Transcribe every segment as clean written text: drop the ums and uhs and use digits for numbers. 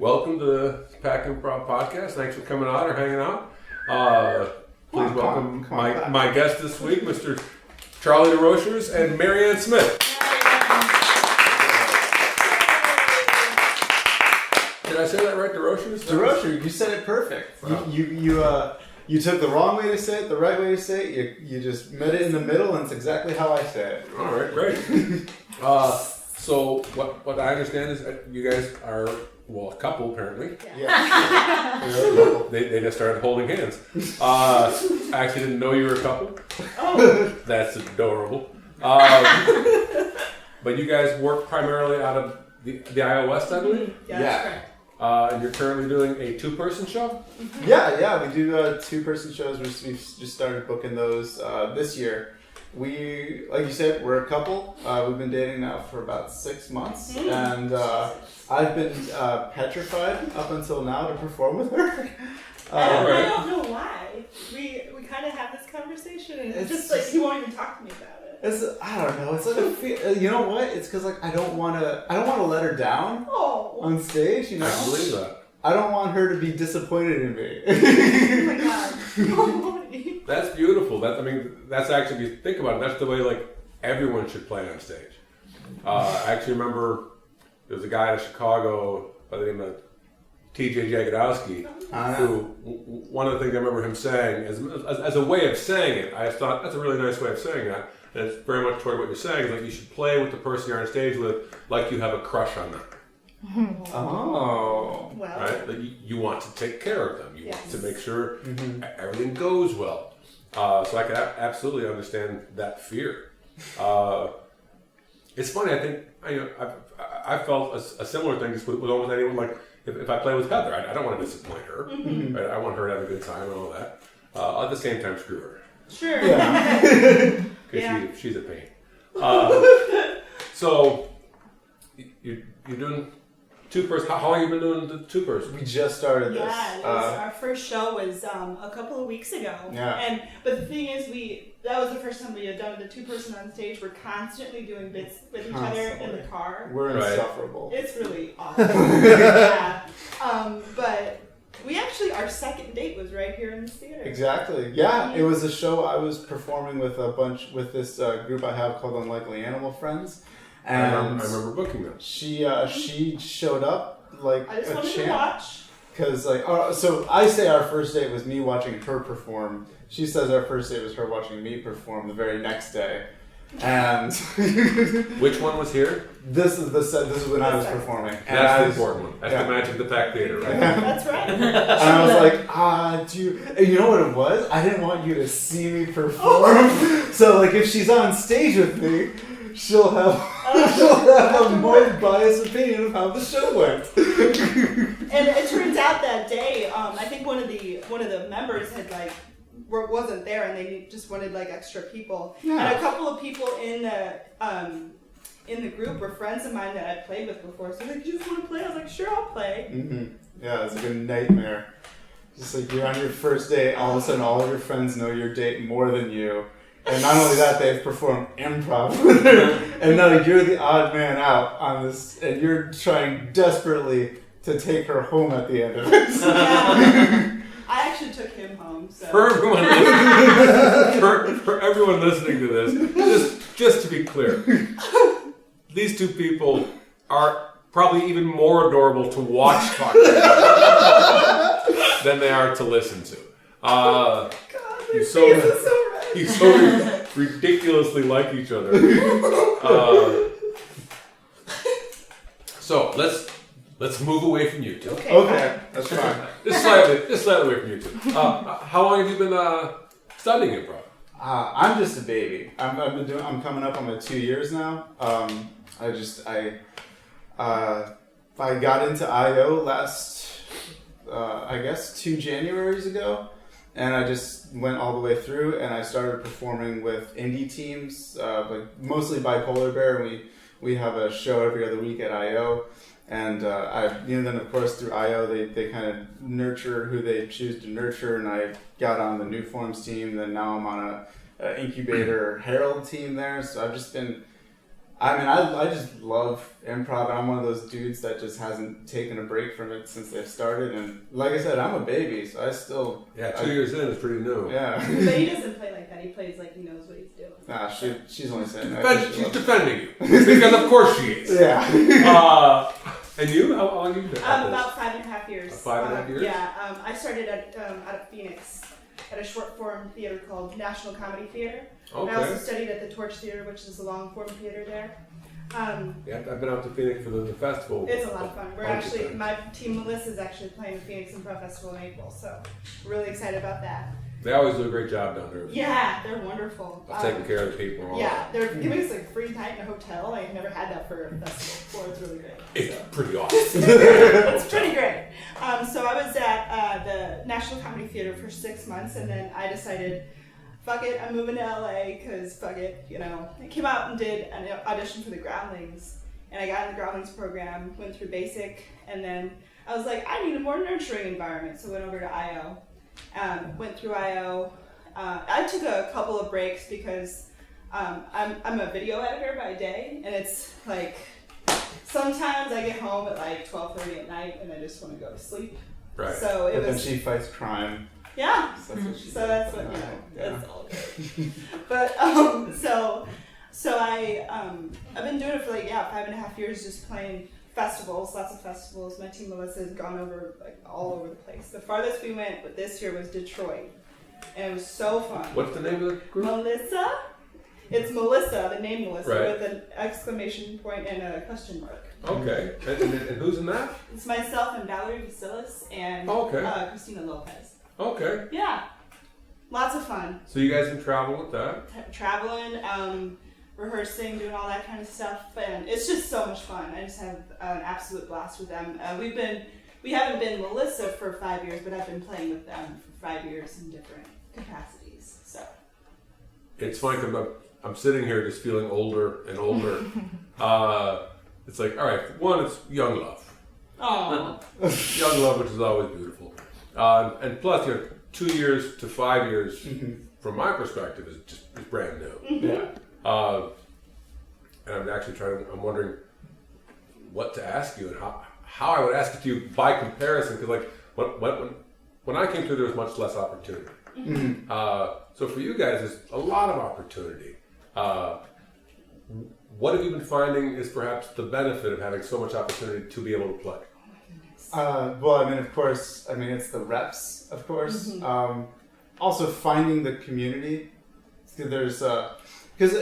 welcome to the Pack Improv Podcast. Thanks for coming out or hanging out. Please welcome my guest this week, Mr. Charley Desrochers and Marianne Smith. Did I say that right, Desrochers? Desrochers, you said it perfect. Wow. You took the wrong way to say it, the right way to say it. You just met it in the middle, and it's exactly how I say it. All right, great. So what I understand is that you guys are, well, a couple apparently. Yeah. They just started holding hands. I actually didn't know you were a couple. Oh, that's adorable. But you guys work primarily out of the iOS, I believe. Yeah. And you're currently doing a two-person show? Mm-hmm. Yeah, we do two-person shows. We've just started booking those this year. We, like you said, we're a couple. We've been dating now for about 6 months, and I've been petrified up until now to perform with her. I don't know why. We kind of have this conversation, and it's just like you won't even talk to me about it. I don't know. It's like a feel. You know what? It's because like I don't want to let her down on stage. You know, I believe that. I don't want her to be disappointed in me. Oh my god. That's beautiful. That's actually, if you think about it, that's the way like everyone should play on stage. I actually remember there was a guy out of Chicago by the name of T.J. Jagodowski, who one of the things I remember him saying as a way of saying it, I thought that's a really nice way of saying that. And it's very much toward what you're saying. Like you should play with the person you're on stage with like you have a crush on them. Oh. Well. Right? That you want to take care of them. You want to make sure everything goes well. So I can absolutely understand that fear. It's funny. I think I felt a similar thing just with almost anyone. Like if I play with Heather, I don't want to disappoint her. Right? I want her to have a good time and all that. At the same time, screw her. Sure. Yeah. Because she's a pain. So you're doing two-person. How long have you been doing the two-person? We just started this. Yeah, our first show was a couple of weeks ago. Yeah. But the thing is, that was the first time we had done the two-person on stage. We're constantly doing bits with each other in the car. We're insufferable. It's really awesome. Yeah. But we actually, our second date was right here in the theater. Exactly. Yeah, it was a show I was performing with this group I have called Unlikely Animal Friends. And I remember booking them. She showed up like I just a wanted champ. to watch. Because so I say our first date was me watching her perform. She says our first date was her watching me perform the very next day. And which one was here? This is when I was performing. And that's the important one. That's the Magic the Pack Theater, right? That's right. And I was like, you know what it was? I didn't want you to see me perform. So like if she's on stage with me, she'll have a more biased opinion of how the show went. And it turns out that day, I think one of the members had wasn't there, and they just wanted like extra people. Yeah. And a couple of people in the group were friends of mine that I'd played with before. So they're like, "You just want to play?" I was like, "Sure, I'll play." Mm-hmm. Yeah, it's like a nightmare. Just like you're on your first date, all of a sudden all of your friends know your date more than you. And not only that, they've performed improv with her. And now you're the odd man out on this, and you're trying desperately to take her home at the end of it. Yeah. I actually took him home. So. For everyone listening to this, just to be clear, these two people are probably even more adorable to watch talk than they are to listen to. God, their faces are so red. You so ridiculously like each other. So let's move away from you two. Okay, that's fine. Just slightly away from you two. How long have you been studying improv? I'm just a baby. I'm coming up on my 2 years now. I got into IO last, I guess 2 Januaries ago. And I just went all the way through, and I started performing with indie teams, like mostly Bipolar Bear. And we have a show every other week at I.O. And then of course through I.O. they kind of nurture who they choose to nurture. And I got on the New Forms team. Then now I'm on a incubator Herald team there. So I've just been I mean, I just love improv, and I'm one of those dudes that just hasn't taken a break from it since they've started. And like I said, I'm a baby, so I still... Yeah, 2 years in is pretty new. Yeah. But he doesn't play like that. He plays like he knows what he's doing. Nah, she's only saying that. She's defending you. Because of course she is. Yeah. And you? How long have you been? About 5.5 years. 5.5 years? Yeah. I started out of Phoenix at a short form theater called National Comedy Theater. Okay. And I also studied at the Torch Theater, which is a long form theater there. Yeah, I've been out to Phoenix for the festival. It's a lot of fun. We're actually, my team Melissa is actually playing the Phoenix Improv Festival in April, so we're really excited about that. They always do a great job down there. Yeah, they're wonderful. Taking care of the people. And all yeah, they're giving us like free night in a hotel. I've never had that for a festival before. It's really great. It's so. pretty awesome. It's pretty great. So I was at the National Comedy Theater for 6 months, and then I decided, fuck it, I'm moving to LA because fuck it, you know. I came out and did an audition for the Groundlings, and I got in the Groundlings program, went through basic, and then I was like, I need a more nurturing environment, so I went over to IO. Went through IO. I took a couple of breaks because I'm a video editor by day, and it's like sometimes I get home at like 12:30 at night and I just want to go to sleep. Right. So it But then was. she fights crime. Yeah. So that's what she So does. that's what Yeah. it's all good. But so I've been doing it for like 5.5 years, just playing festivals, lots of festivals. My team Melissa has gone over like all over the place. The farthest we went this year was Detroit, and it was so fun. What's the name of the group? Melissa. It's Melissa, the name Melissa, Right. with an exclamation point and a question mark. Okay. And who's in that? It's myself and Valerie Vasilis and Okay. Christina Lopez. Okay. Yeah, lots of fun. So you guys can travel with that? Traveling, rehearsing, doing all that kind of stuff, and it's just so much fun. I just have an absolute blast with them. We haven't been Melissa for 5 years, but I've been playing with them for 5 years in different capacities. So It's funny because I'm sitting here just feeling older and older. It's like, all right, one, it's young love. oh, Young love, which is always beautiful. And plus, 2 years to 5 years, from my perspective, is brand new. Yeah. And I'm actually I'm wondering what to ask you and how I would ask it to you by comparison, because like when I came through, there was much less opportunity. So for you guys, there's a lot of opportunity. What have you been finding is perhaps the benefit of having so much opportunity to be able to play? Well, I mean, of course, it's the reps, of course. Also finding the community. There's, because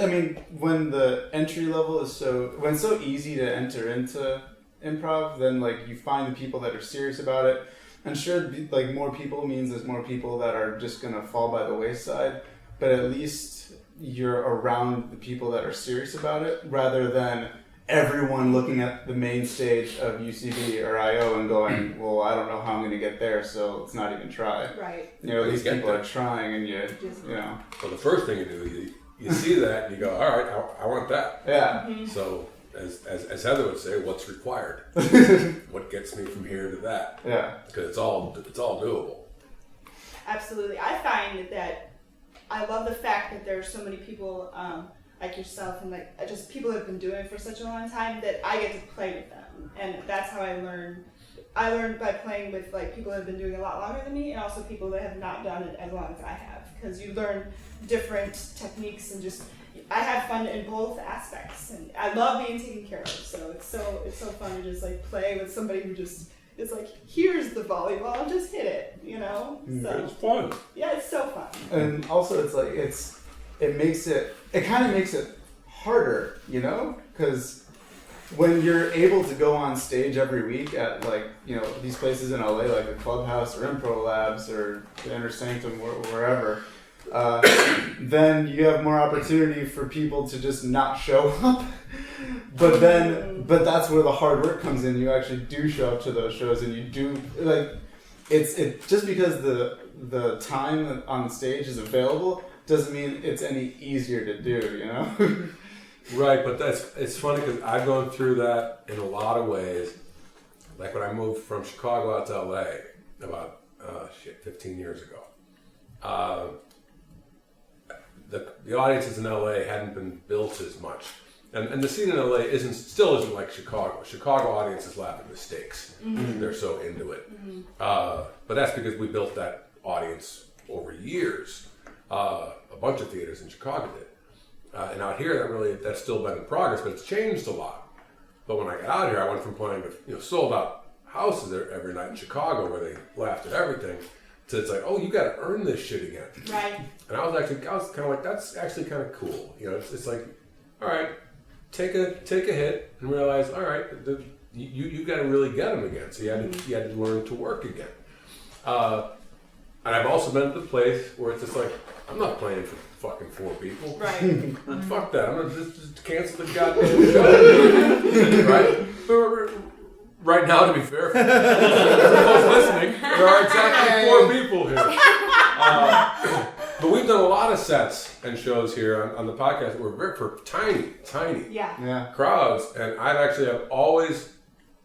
when the entry level is when it's so easy to enter into improv, then like you find the people that are serious about it. And sure, like more people means there's more people that are just gonna fall by the wayside, but at least you're around the people that are serious about it, rather than everyone looking at the main stage of UCB or IO and going, well, I don't know how I'm going to get there, so let's not even try. right. These people are trying, and you know. Well, the first thing you do, you see that and you go, all right, I want that. Yeah. So as Heather would say, what's required? What gets me from here to that? Yeah. Because it's all doable. Absolutely. I find that I love the fact that there are so many people like yourself and like just people who have been doing it for such a long time that I get to play with them, and that's how I learn. I learned by playing with like people who have been doing it a lot longer than me, and also people that have not done it as long as I have, because you learn different techniques and just I have fun in both aspects, and I love being taken care of. So it's so fun to just like play with somebody who just is like, here's the volleyball, just hit it, you know. So It's fun. yeah, it's so fun. And also, it's like it kind of makes it harder, because when you're able to go on stage every week at these places in LA, like the Clubhouse or Improv Labs or the Inner Sanctum, wherever, then you have more opportunity for people to just not show up. But that's where the hard work comes in. You actually do show up to those shows, and you do it's just because the time on stage is available doesn't mean it's any easier to do, Right, but it's funny because I've gone through that in a lot of ways. Like when I moved from Chicago out to LA about 15 years ago. The audiences in LA hadn't been built as much, And the scene in LA still isn't like Chicago. Chicago audiences laugh at mistakes. They're so into it. But that's because we built that audience over years. A bunch of theaters in Chicago did. And out here, that's still been in progress, but it's changed a lot. But when I got out here, I went from playing with sold out houses every night in Chicago where they laughed at everything, to it's like, oh, you got to earn this shit again. Right. And I was kind of like, that's actually kind of cool. It's like, all right, take a hit and realize, all right, you got to really get them again. So you had to learn to work again. And I've also been at the place where it's just like, I'm not playing for fucking 4 people. Right. Fuck that. I'm gonna just cancel the goddamn show. Right? Right now, to be fair, for those listening, there are exactly 4 people here. But we've done a lot of sets and shows here on the podcast. We're for tiny crowds, and I've always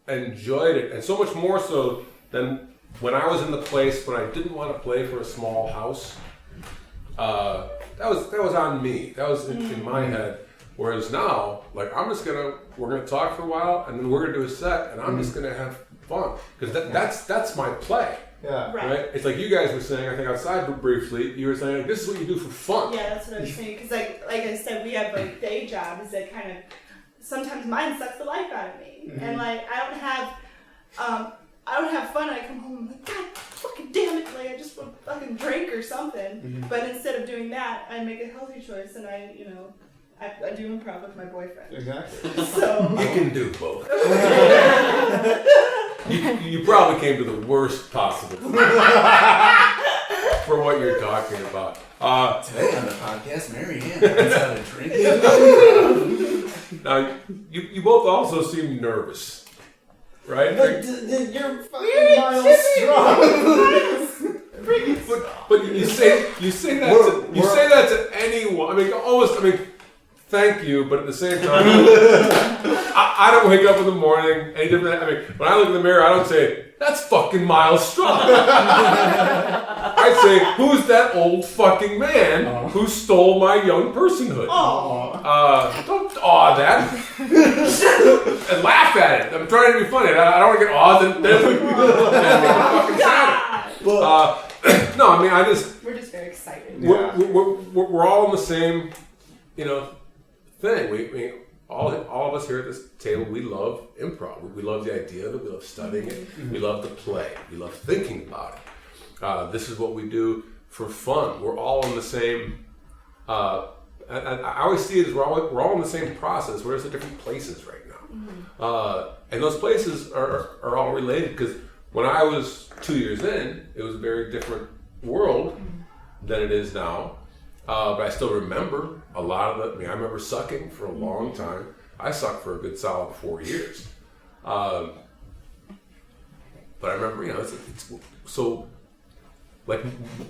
enjoyed it, and so much more so than when I was in the place when I didn't want to play for a small house. That was on me. That was in my head. Whereas now, like, we're gonna talk for a while, and then we're gonna do a set, and I'm just gonna have fun because that's my play. Yeah. Right. It's like you guys were saying. I think outside briefly, you were saying, like, this is what you do for fun. Yeah, that's what I was saying. Because like I said, we have like day jobs that kind of sometimes mine sucks the life out of me, and like I don't have fun. And I come home and I'm like, God fucking damn it! Like I just want to fucking drink or something. But instead of doing that, I make a healthy choice, and I do improv with my boyfriend. Exactly. So You can do both. you probably came to the worst possible for what you're talking about. Today on the podcast, Marianne learns how to drink. Now, you both also seem nervous, right? But you're fucking miles strong. But you say that to anyone. I mean, thank you, but at the same time, I don't wake up in the morning any different. I mean, when I look in the mirror, I don't say, that's fucking Miles Strong. I say, who's that old fucking man who stole my young personhood? Don't awe that. And laugh at it. I'm trying to be funny. I don't want to get awed and then fucking sad. No, I mean, we're just very excited. We're all in the same, thing. We all of us here at this table, we love improv. We love the idea of it. We love studying it. We love the play. We love thinking about it. This is what we do for fun. We're all in the same. And I always see it as we're all in the same process. We're just at different places right now, and those places are all related because when I was 2 years in, it was a very different world than it is now. But I still remember a lot of it. I mean, I remember sucking for a long time. I sucked for a good solid 4 years. But I remember, it's so, like,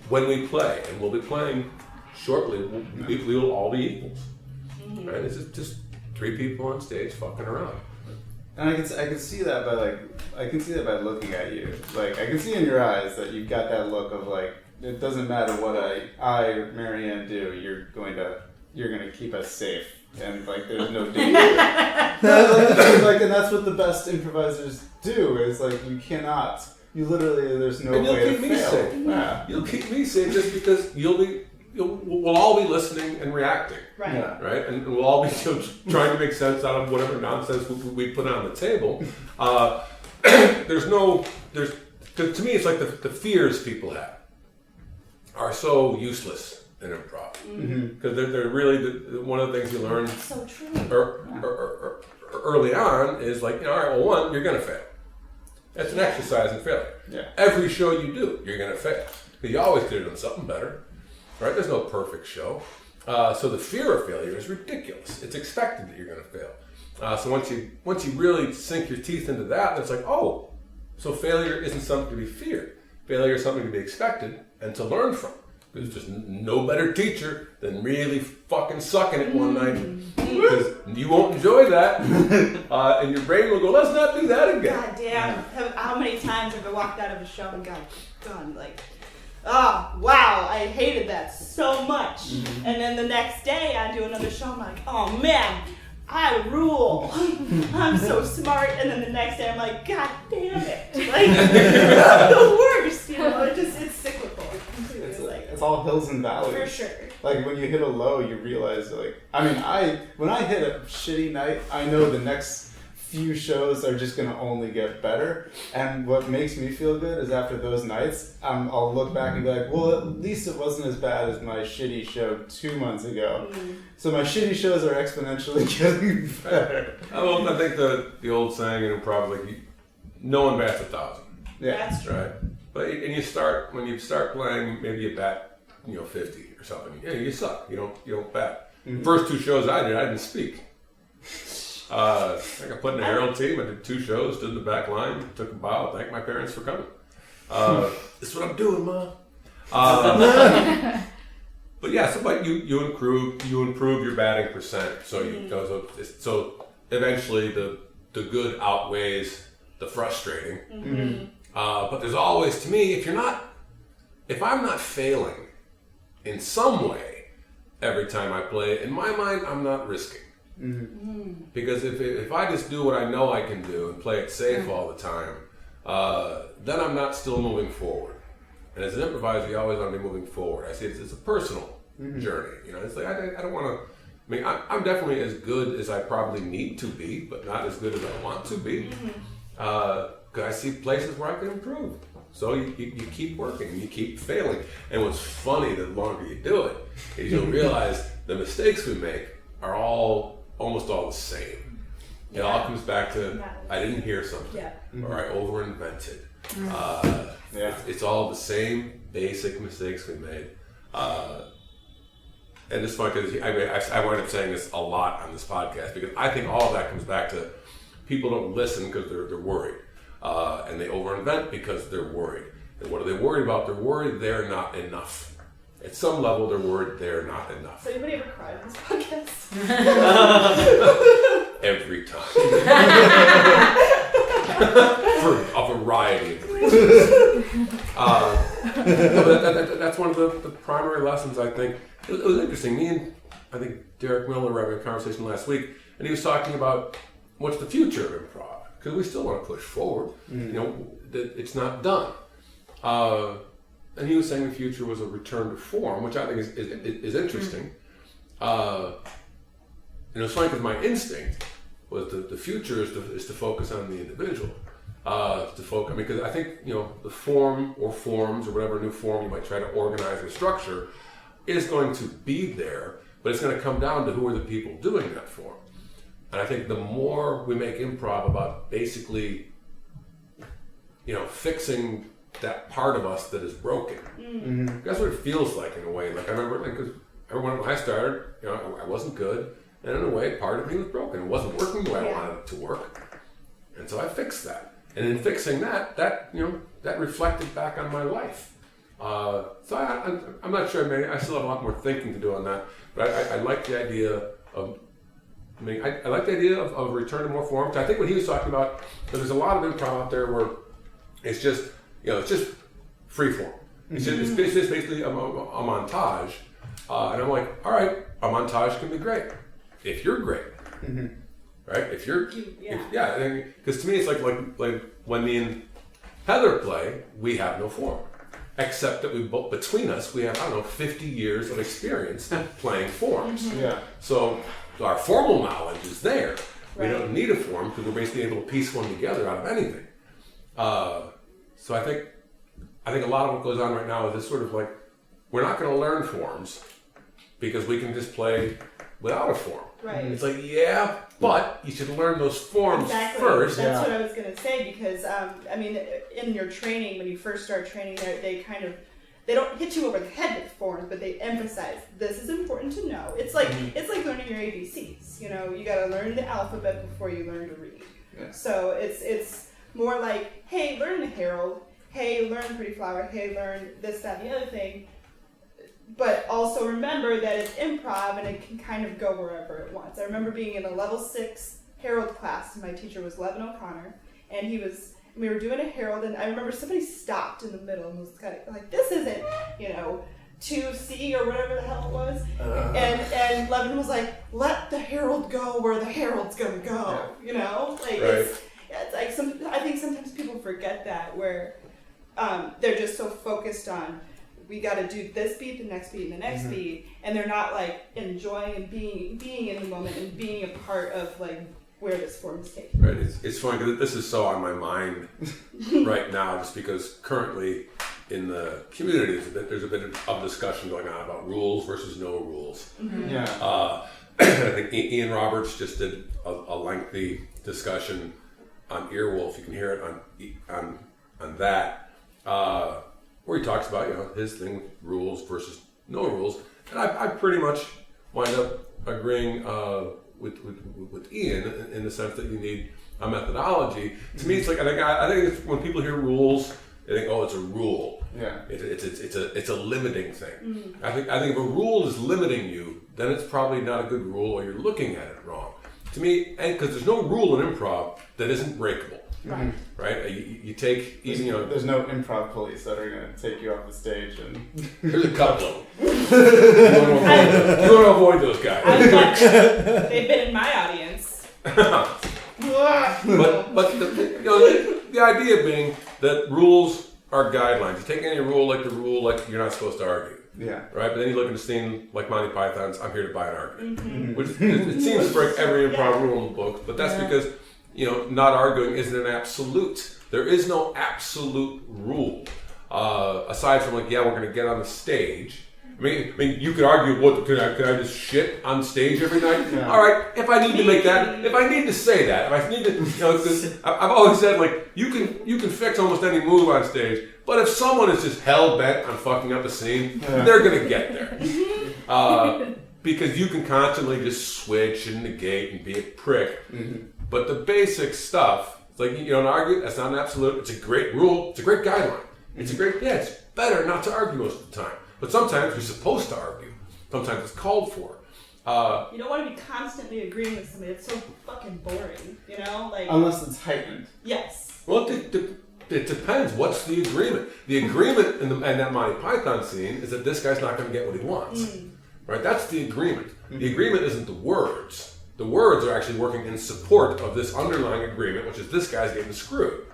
when we play, and we'll be playing shortly, we will all be equals. Right? It's just 3 people on stage fucking around. And I can see that by looking at you. Like, I can see in your eyes that you've got that look of like, it doesn't matter what I Marianne do. You're going to keep us safe, and like there's no danger. And that's what the best improvisers do. Is like there's no and way to keep me fail. safe. Yeah. You'll keep me safe just because we'll all be listening and reacting. Right. Yeah. Right, and we'll all be trying to make sense out of whatever nonsense we put on the table. To me, it's like the fears people have are so useless in improv because they're really one of the things you learn. So true. Early on is like, all right, well, one, you're going to fail. That's an exercise in failure. Yeah. Every show you do, you're going to fail. But you always could have done something better. Right? There's no perfect show. So the fear of failure is ridiculous. It's expected that you're going to fail. So once you really sink your teeth into that, it's like, oh, so failure isn't something to be feared. Failure is something to be expected and to learn from. There's just no better teacher than really fucking sucking it one night. Because you won't enjoy that. And your brain will go, let's not do that again. God damn. How many times have I walked out of a show and gone like, oh, wow, I hated that so much. And then the next day I do another show, I'm like, oh man, I rule. I'm so smart. And then the next day I'm like, God damn it. Like, I'm the worst. You know, it's cyclical. It's all hills and valleys. For sure. Like when you hit a low, you realize like, when I hit a shitty night, I know the next few shows are just going to only get better. And what makes me feel good is after those nights, I'll look back and be like, well, at least it wasn't as bad as my shitty show 2 months ago. So my shitty shows are exponentially getting better. Well, I think the old saying in improv, like, no one bats 1,000. Yeah. That's true. Right. But when you start playing, maybe you bat, 50 or something. Yeah, you suck. You don't bat. First 2 shows I didn't speak. I got put in the Herald team. I did 2 shows, stood in the back line, took a bow, thanked my parents for coming. This is what I'm doing, Mom. But yeah, but you improve your batting percent. So so eventually the good outweighs the frustrating. But there's always, to me, if I'm not failing in some way every time I play, in my mind, I'm not risking. Because if I just do what I know I can do and play it safe all the time, then I'm not still moving forward. And as an improviser, you always want to be moving forward. I see it's a personal journey. It's like I don't want to. I mean, I'm definitely as good as I probably need to be, but not as good as I want to be. Because I see places where I can improve. So you keep working, you keep failing. And what's funny, the longer you do it, is you'll realize the mistakes we make are almost all the same. It all comes back to, I didn't hear something, or I over-invented. It's all the same basic mistakes we made. And it's fun because I wind up saying this a lot on this podcast, because I think all of that comes back to people don't listen because they're worried. And they over-invent because they're worried. And what are they worried about? They're worried they're not enough. At some level, they're worried they're not enough. So anybody ever cried on this podcast? Every time. For a variety of reasons. That's one of the primary lessons, I think. It was interesting. Me and, I think, Derek Miller were having a conversation last week, and he was talking about what's the future of improv. Because we still want to push forward. It's not done. And he was saying the future was a return to form, which I think is interesting. And it was funny because my instinct was the future is to focus on the individual. Because I think the form or forms or whatever new form you might try to organize or structure is going to be there, but it's going to come down to who are the people doing that form. And I think the more we make improv about basically, fixing that part of us that is broken. That's what it feels like in a way. Like I remember, because when I started, I wasn't good, and in a way, part of me was broken. It wasn't working the way I wanted it to work, and so I fixed that. And in fixing that reflected back on my life. So I'm not sure. I still have a lot more thinking to do on that, but I like the idea of. I like the idea of a return to more form. I think what he was talking about, because there's a lot of improv out there where it's just, it's just free form. It's just basically a montage. And I'm like, all right, a montage can be great if you're great, right? If you're, because to me it's like when me and Heather play, we have no form, except that between us we have 50 years of experience playing forms. So our formal knowledge is there. We don't need a form because we're basically able to piece one together out of anything. So I think a lot of what goes on right now is this sort of like, we're not going to learn forms because we can just play without a form. Right. It's like, but you should learn those forms first. That's what I was going to say, because in your training, when you first start training, they don't hit you over the head with forms, but they emphasize this is important to know. It's like learning your ABCs. You got to learn the alphabet before you learn to read. So it's more like, hey, learn the Herald. Hey, learn Pretty Flower. Hey, learn this, that, and the other thing. But also remember that it's improv and it can kind of go wherever it wants. I remember being in a level 6 Herald class, and my teacher was Levin O'Connor, and we were doing a Herald, and I remember somebody stopped in the middle and was kind of like, this isn't, 2C or whatever the hell it was. And Levin was like, let the herald go where the herald's gonna go. You know? Like, it's like I think sometimes people forget that, where they're just so focused on, we got to do this beat, the next beat, and the next beat, and they're not like enjoying and being in the moment and being a part of like where this form is taking. Right. It's funny because this is so on my mind right now, just because currently in the community there's a bit of discussion going on about rules versus no rules. I think Ian Roberts just did a lengthy discussion on Earwolf. You can hear it on that. Where he talks about, his thing, rules versus no rules, and I pretty much wind up agreeing with Ian in the sense that you need a methodology. To me, it's like I think it's, when people hear rules, they think, oh, it's a rule. Yeah, it's a limiting thing. I think if a rule is limiting you, then it's probably not a good rule, or you're looking at it wrong. To me, and because there's no rule in improv that isn't breakable. Right. You take even there's no improv police that are going to take you off the stage and. There's a couple of them. You want to avoid those guys. They've been in my audience. but the idea being that rules are guidelines. You take any rule like the rule, like you're not supposed to argue. Yeah. Right. But then you look at a scene like Monty Python's "I'm here to buy an argument," which it seems to break every improv rule in the book. But that's because. Not arguing isn't an absolute. There is no absolute rule. Aside from we're going to get on the stage. I mean, you could argue, could I just shit on stage every night? Yeah. All right, if I need to make that, if I need to say that, if I need to, I've always said, like, you can fix almost any move on stage, but if someone is just hell bent on fucking up a scene, they're going to get there. Because you can constantly just switch and negate and be a prick. But the basic stuff, it's like, you don't argue, that's not an absolute, it's a great rule, it's a great guideline. It's it's better not to argue most of the time. But sometimes you're supposed to argue. Sometimes it's called for. You don't want to be constantly agreeing with somebody, it's so fucking boring, Like, unless it's heightened. Yes. Well, it depends. What's the agreement? The agreement in that Monty Python scene is that this guy's not going to get what he wants. Right? That's the agreement. The agreement isn't the words. The words are actually working in support of this underlying agreement, which is this guy's getting screwed.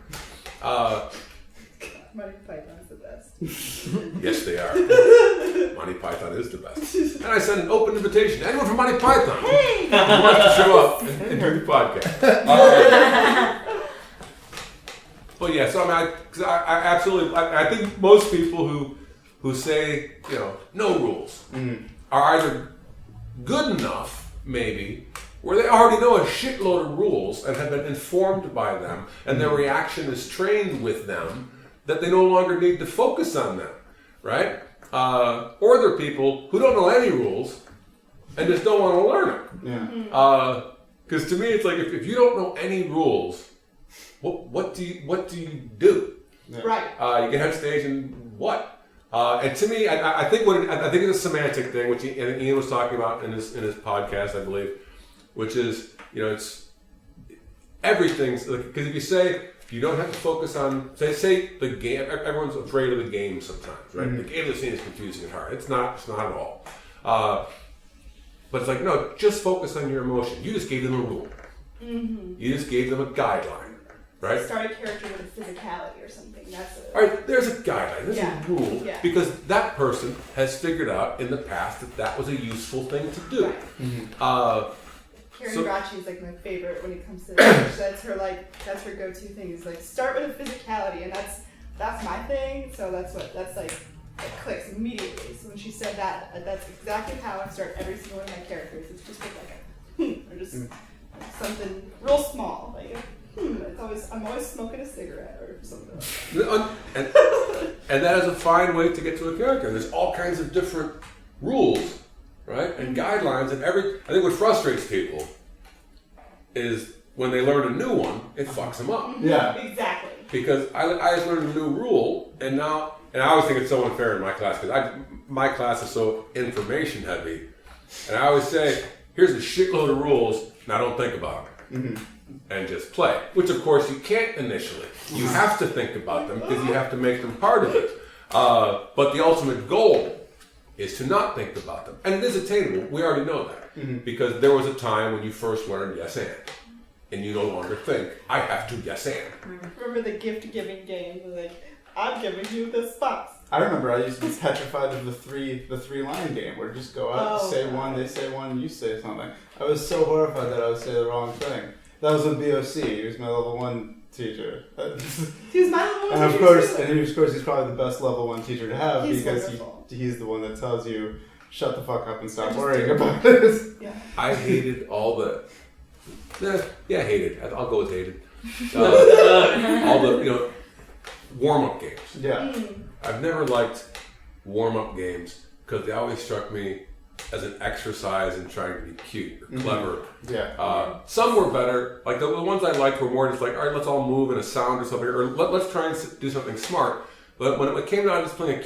Monty Python is the best. Yes, they are. Monty Python is the best. And I send an open invitation to anyone from Monty Python who wants to show up and do the podcast. But yeah, so I absolutely, I think most people who say, no rules are either good enough, maybe, where they already know a shitload of rules and have been informed by them, and their reaction is trained with them, that they no longer need to focus on them, right? Or they're people who don't know any rules and just don't want to learn them. Because to me, it's like if you don't know any rules, what do you do? Right. You get on stage and what? And to me, I think it's a semantic thing, which Ian was talking about in his podcast, I believe, which is it's everything's because if you say you don't have to focus on say the game, everyone's afraid of the game sometimes, right? The game of the scene is confusing and hard. It's not at all. But it's like no, just focus on your emotion. You just gave them a rule. You just gave them a guideline. Right? Start a character with a physicality or something. That's it. All right, there's a guideline, there's a rule, because that person has figured out in the past that was a useful thing to do. Right. Karen Brachi is like my favorite when it comes to this. That's her go-to thing. Is like start with a physicality, and that's my thing. So that's like it clicks immediately. So when she said that, that's exactly how I start every single one of my characters. It's just like or just something real small, like. I'm always smoking a cigarette or something like that. And that is a fine way to get to a character. There's all kinds of different rules, right? And guidelines. And I think what frustrates people is when they learn a new one, it fucks them up. Yeah. Exactly. Because I just learned a new rule, and I always think it's so unfair in my class, because my class is so information heavy. And I always say, here's a shitload of rules, now don't think about them. And just play, which of course you can't initially. You have to think about them because you have to make them part of it. But the ultimate goal is to not think about them. And it is attainable. We already know that. Because there was a time when you first learned yes and you no longer think, I have to yes and. Remember the gift-giving game? Like, I'm giving you this box. I remember I used to be petrified of the three line game where just go out, say one, they say one, you say something. I was so horrified that I would say the wrong thing. That was with BOC. He was my level 1 teacher. He was my level 1 and teacher. Of course, he's probably the best level 1 teacher to have because he's the one that tells you, shut the fuck up and stop worrying about it. Yeah. I hated all the. Hated. I'll go with hated. All the warm-up games. Yeah. I've never liked warm-up games because they always struck me as an exercise in trying to be cute or clever. Yeah. Some were better. Like the ones I liked were more just like, all right, let's all move in a sound or something, or let's try and do something smart. But when it came down to just playing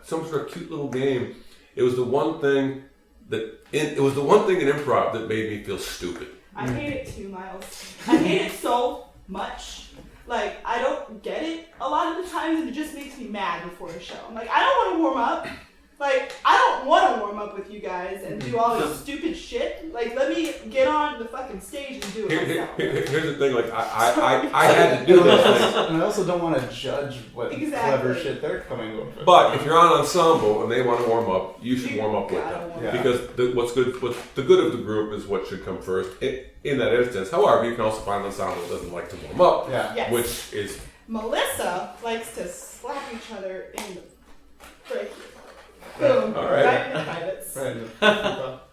some sort of cute little game, it was the one thing in improv that made me feel stupid. I hate it too, Miles. I hate it so much. Like, I don't get it a lot of the times, and it just makes me mad before a show. I'm like, I don't want to warm up. Like, I don't want to warm up with you guys and do all this stupid shit. Like, let me get on the fucking stage and do it myself. Here's the thing, like, I had to do those things. And I also don't want to judge what clever shit they're coming up with. But if you're on ensemble and they want to warm up, you should warm up with them. Yeah. Because what's the good of the group is what should come first in that instance. However, you can also find an ensemble that doesn't like to warm up, Yes. which is... Melissa likes to slap each other in the break. Boom. All right. Right in the privates. Right,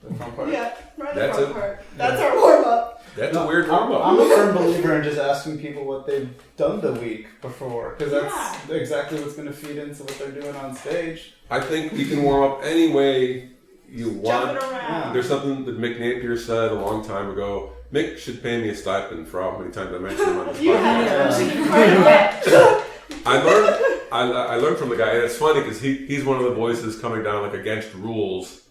the fun part. Yeah, right in the That's front it. part. That's our warm-up. That's a weird warm up. I'm a firm believer in just asking people what they've done the week before, because that's exactly what's going to feed into what they're doing on stage. I think you can warm up any way you want. Jumping around. There's something that Mick Napier said a long time ago. Mick should pay me a stipend for how many times I mentioned him on this You podcast. haven't quite yet. I learned from the guy, and it's funny because he's one of the voices coming down like against rules,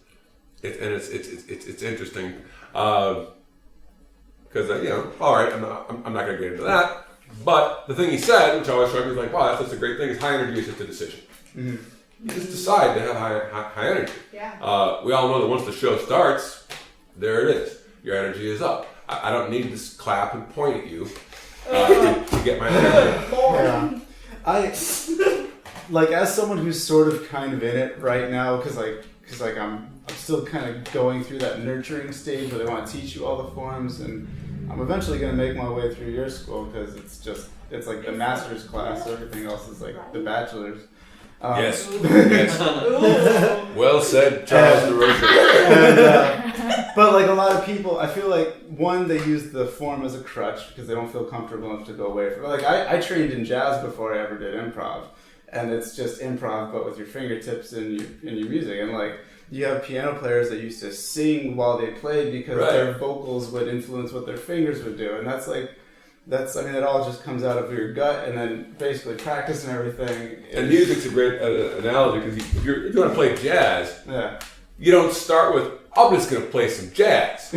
it's interesting because all right, I'm not going to get into that. But the thing he said, which always struck me, was like, wow, that's a great thing. Is high energy is just a decision. You just decide to have high energy. Yeah. We all know that once the show starts, there it is. Your energy is up. I don't need to clap and point at you to get my energy. Yeah. I like, as someone who's sort of kind of in it right now, because I'm still kind of going through that nurturing stage where they want to teach you all the forms, and I'm eventually going to make my way through your school because it's like the master's class, so everything else is like the bachelor's. Yes. Ooh. Well said, Charles Desrochers. But like a lot of people, I feel like one, they use the form as a crutch because they don't feel comfortable enough to go away from it. Like I trained in jazz before I ever did improv, and it's just improv but with your fingertips and your music. And like you have piano players that used to sing while they played because their vocals would influence what their fingers would do, and it all just comes out of your gut, and then basically practice and everything. And music's a great analogy because if you want to play jazz, you don't start with, I'm just going to play some jazz,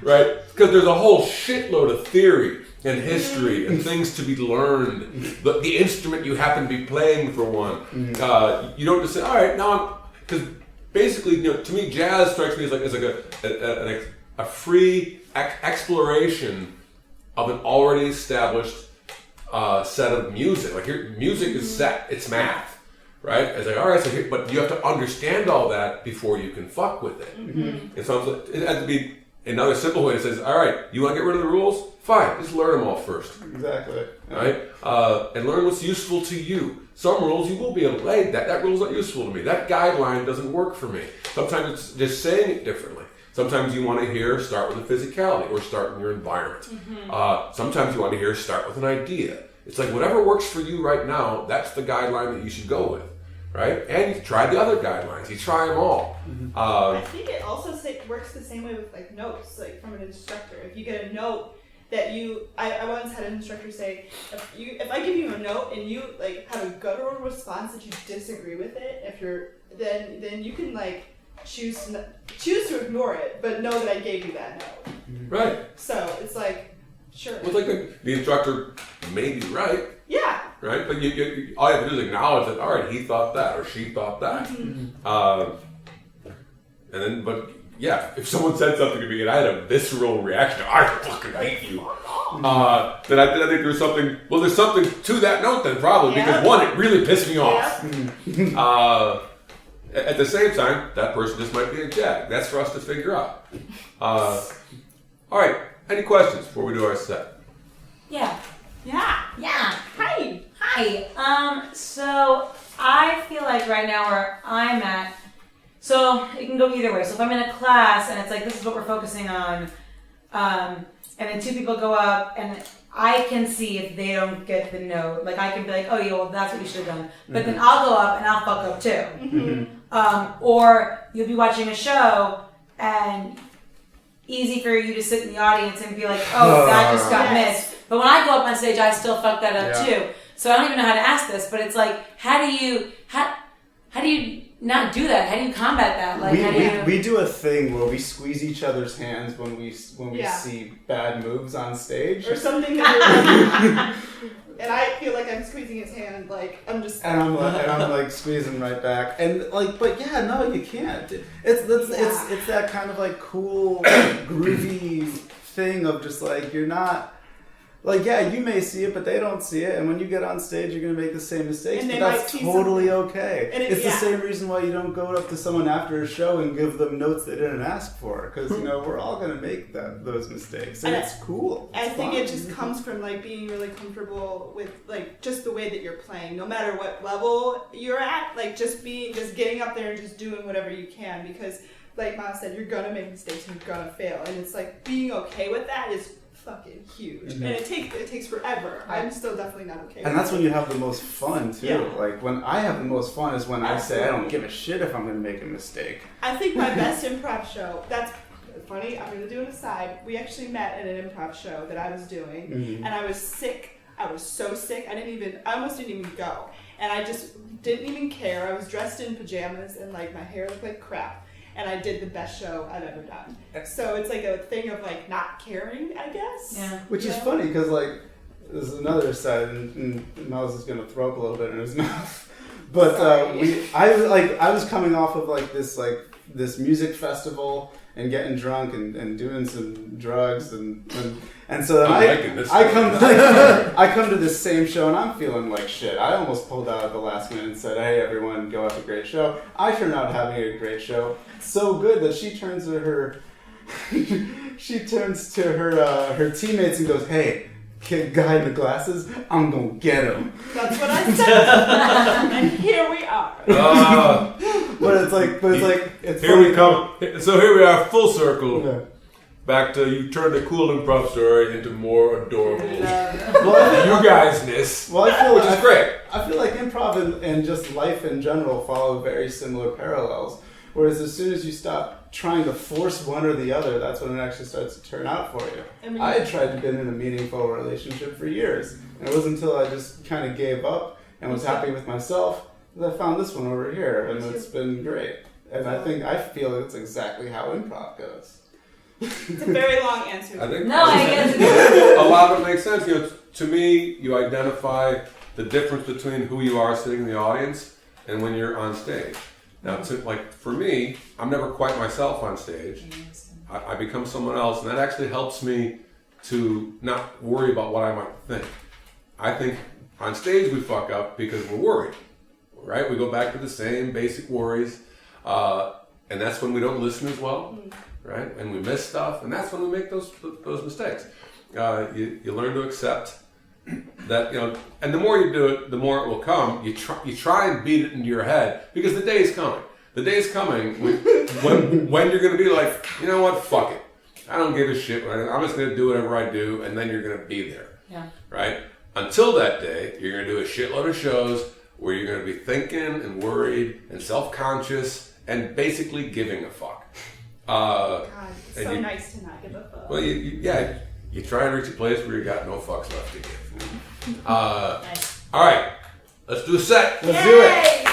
right? Because there's a whole shitload of theory and history and things to be learned. The instrument you happen to be playing for one. You don't just say, all right, now because basically, to me, jazz strikes me as like a free exploration of an already established set of music. Like your music is set, it's math. Right? It's like, all right, but you have to understand all that before you can fuck with it. And so it has to be another simple way that says, all right, you want to get rid of the rules? Fine, just learn them all first. Exactly. Right? And learn what's useful to you. Some rules you will be able to lay, that rule's not useful to me. That guideline doesn't work for me. Sometimes it's just saying it differently. Sometimes you want to hear start with a physicality or start in your environment. Sometimes you want to hear start with an idea. It's like whatever works for you right now, that's the guideline that you should go with. Right? And you try the other guidelines. You try them all. I think it also works the same way with like notes, like from an instructor. If you get a note that I once had an instructor say, if I give you a note and you like have a guttural response that you disagree with it, then you can like choose to ignore it, but know that I gave you that note. Right. So it's like, sure. Well, it's like the instructor may be right. Yeah. Right? right? But you all you have to do is acknowledge that. All right, he thought that or she thought that, and then but. Yeah, if someone said something to me and I had a visceral reaction, I fucking hate you. Then I think there's something. Well, there's something to that note then, probably because one, it really pissed me off. At the same time, that person just might be a jag. That's for us to figure out. All right. Any questions before we do our set? Yeah. Hi. Hi. So I feel like right now where I'm at. So it can go either way. So if I'm in a class and it's like, this is what we're focusing on, and then two people go up and I can see if they don't get the note. Like I can be like, oh yeah, well that's what you should have done. But then I'll go up and I'll fuck up too. Or you'll be watching a show and easy for you to sit in the audience and be like, oh, that just got missed. But when I go up on stage, I still fuck that up too. So I don't even know how to ask this, but it's like, how do you not do that? How do you combat that? Like, we do a thing where we squeeze each other's hands when we see bad moves on stage or something that and I feel like I'm squeezing his hand, like I'm just and I'm like squeezing right back and like, but yeah, no, you can't. It's that kind of like cool groovy thing of just like you're not. Like, yeah, you may see it, but they don't see it. And when you get on stage, you're going to make the same mistakes. But that's totally okay. It's the same reason why you don't go up to someone after a show and give them notes they didn't ask for. Because, we're all going to make those mistakes. And it's cool. I think it just comes from, like, being really comfortable with, like, just the way that you're playing. No matter what level you're at, like, just getting up there and just doing whatever you can. Because, like Miles said, you're going to make mistakes and you're going to fail. And it's, like, being okay with that is fucking huge, and it takes forever. I'm still definitely not okay. And that's when you have the most fun too. Yeah. Like when I have the most fun is when I say I don't give a shit if I'm going to make a mistake. I think my best improv show. That's funny. I'm going to do an aside. We actually met at an improv show that I was doing, and I was sick. I was so sick. I almost didn't even go, and I just didn't even care. I was dressed in pajamas and like my hair looked like crap. And I did the best show I've ever done. So it's like a thing of like not caring, I guess. Yeah. Which is funny because like there's another side, and Miles is gonna throw up a little bit in his mouth. But I was coming off of like this music festival and getting drunk and doing some drugs and so then I come to this same show and I'm feeling like shit. I almost pulled out at the last minute and said, hey everyone, go have a great show. I turn out having a great show. So good that she turns to her her teammates and goes, hey, guy in the glasses, I'm gonna get him. That's what I said. And here we are. But it's here funny. We come. So here we are, full circle. Yeah. Back to you turned a cool improv story into more adorable you guysness, which is great. I feel like improv and just life in general follow very similar parallels. Whereas as soon as you stop trying to force one or the other, that's when it actually starts to turn out for you. I had tried to be in a meaningful relationship for years. And it wasn't until I just kind of gave up and was happy with myself that I found this one over here. And it's been great. And I feel it's exactly how improv goes. It's a very long answer. I think I guess a lot of it makes sense. To me, you identify the difference between who you are sitting in the audience and when you're on stage. Now, for me, I'm never quite myself on stage. I become someone else, and that actually helps me to not worry about what I might think. I think on stage we fuck up because we're worried, right? We go back to the same basic worries, and that's when we don't listen as well, right? And we miss stuff, and that's when we make those mistakes. You learn to accept that, and the more you do it, the more it will come. You try and beat it into your head because the day is coming. The day is coming when you're going to be like, you know what, fuck it. I don't give a shit. I'm just going to do whatever I do, and then you're going to be there. Yeah. Right? Until that day, you're going to do a shitload of shows where you're going to be thinking and worried and self-conscious and basically giving a fuck. God, it's so nice to not give a fuck. Well, you try and reach a place where you got no fucks left to give. Nice. All right, let's do a set. Let's do it.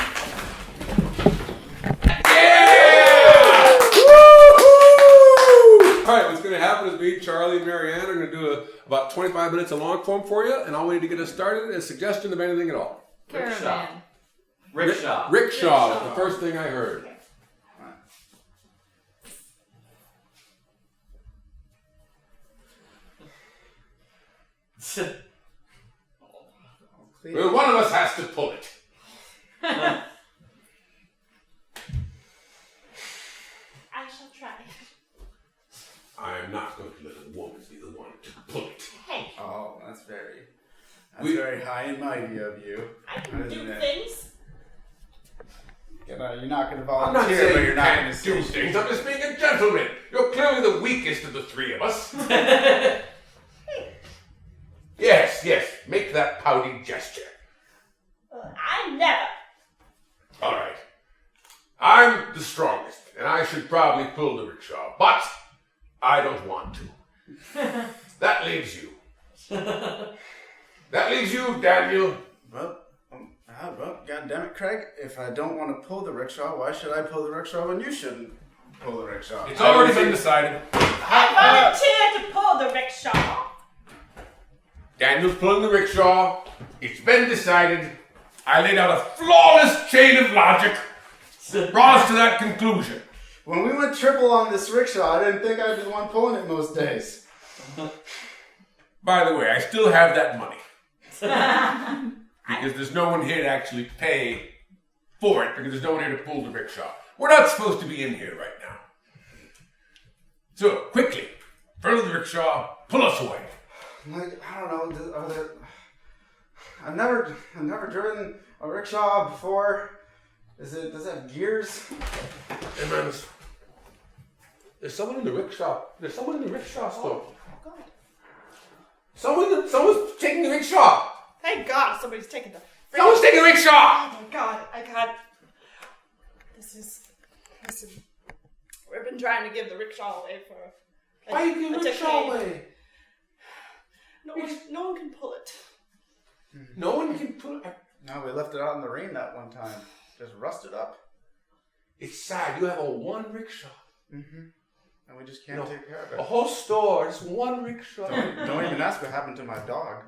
All right, what's going to happen is me, Charley, and Marianne are going to do about 25 minutes of long form for you, and all we need to get us started is a suggestion of anything at all. Caravan. Rickshaw. Rickshaw was the first thing I heard. Well, one of us has to pull it. I shall try. I am not going to let a woman be the one to pull it. Hey, Oh, that's very high and mighty of you. I can do Isn't it? things. You're not going to I'm not volunteer, saying but you you're not going can't to do things. I'm just being a gentleman. You're clearly the weakest of the three of us. Yes. Make that pouty gesture. I never. All right. I'm the strongest, and I should probably pull the rickshaw, but I don't want to. That leaves you. That leaves you, Daniel. Well, goddammit, Craig, if I don't want to pull the rickshaw, why should I pull the rickshaw when you shouldn't pull the rickshaw? It's already been decided. I volunteer to pull the rickshaw. Daniel's pulling the rickshaw. It's been decided. I laid out a flawless chain of logic. Brought us to that conclusion. When we went triple on this rickshaw, I didn't think I'd be the one pulling it most days. By the way, I still have that money. Because there's no one here to actually pay for it, because there's no one here to pull the rickshaw. We're not supposed to be in here right now. So, quickly, in front of the rickshaw, pull us away. Like, I don't know, I've never driven a rickshaw before. Does it have gears? Hey man, there's someone in the rickshaw. There's someone in the rickshaw store. Oh, God. Someone's taking the rickshaw. Thank God somebody's taking the Someone's taking the rickshaw. Oh my God, I can't. This is. We've been trying to give the rickshaw away for. Why are you giving the rickshaw decade. away? No one can pull it. No one can pull it. No, we left it out in the rain that one time. Just rusted up. It's sad. You have a one rickshaw. Mm-hmm. And we just can't take care of it. A whole store, just one rickshaw. Don't even ask what happened to my dog.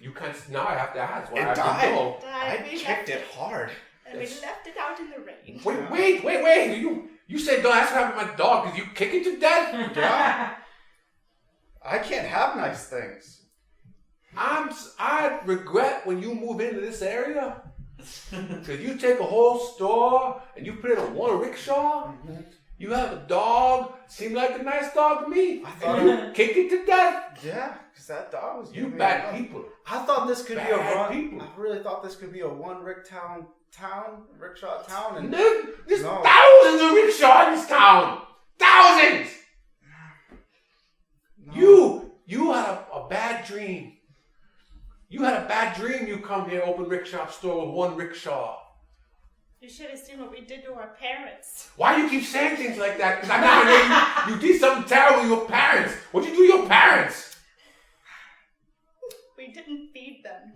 You can't. Now I have to ask. Why It I have to died. go. I kicked it hard. And we left it out in the rain. Wait! You said don't ask what happened to my dog because you kick it to death. Yeah. I can't have nice things. I regret when you move into this area. Because you take a whole store and you put in a one rickshaw. Mm-hmm. You have a dog. Seemed like a nice dog to me. I thought and you kick it to death. Yeah, because that dog was. You giving me bad a- people. I thought this could be a Bad run. people. I really thought this could be a one rickshaw town, and There's No. thousands of rickshaws in this town. Thousands. No. You had a bad dream. You had a bad dream. You come here, open rickshaw store with one rickshaw. You should have seen what we did to our parents. Why do you keep saying things like that? Because I never know you did something terrible to your parents. What'd you do to your parents? We didn't feed them.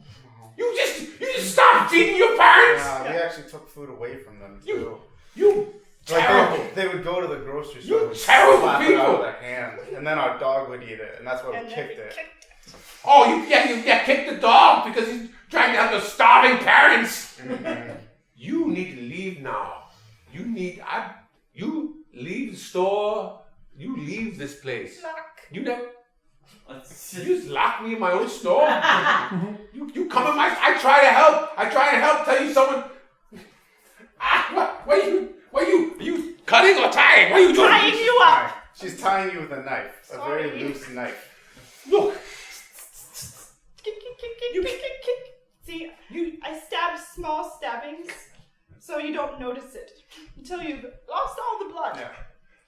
You just stopped feeding your parents. We actually took food away from them too. You terrible. Like they would go to the grocery store. You and terrible slap it people. out of their hand, and then our dog would eat it, and that's why And we then kicked we it. kicked it. Oh, you kicked the dog because he's trying to help the starving parents. Mm-hmm. You need to leave now. You leave the store. You leave this place. Lock. You never. You just lock me in my own store. you come in my. I try to help. Tell you someone. Are you cutting or tying? What are you doing? Tying you up. She's tying you with a knife, a Sorry. very loose knife. Look. Kick. See, I stabbed small stabbings, so you don't notice it until you've lost all the blood. Yeah.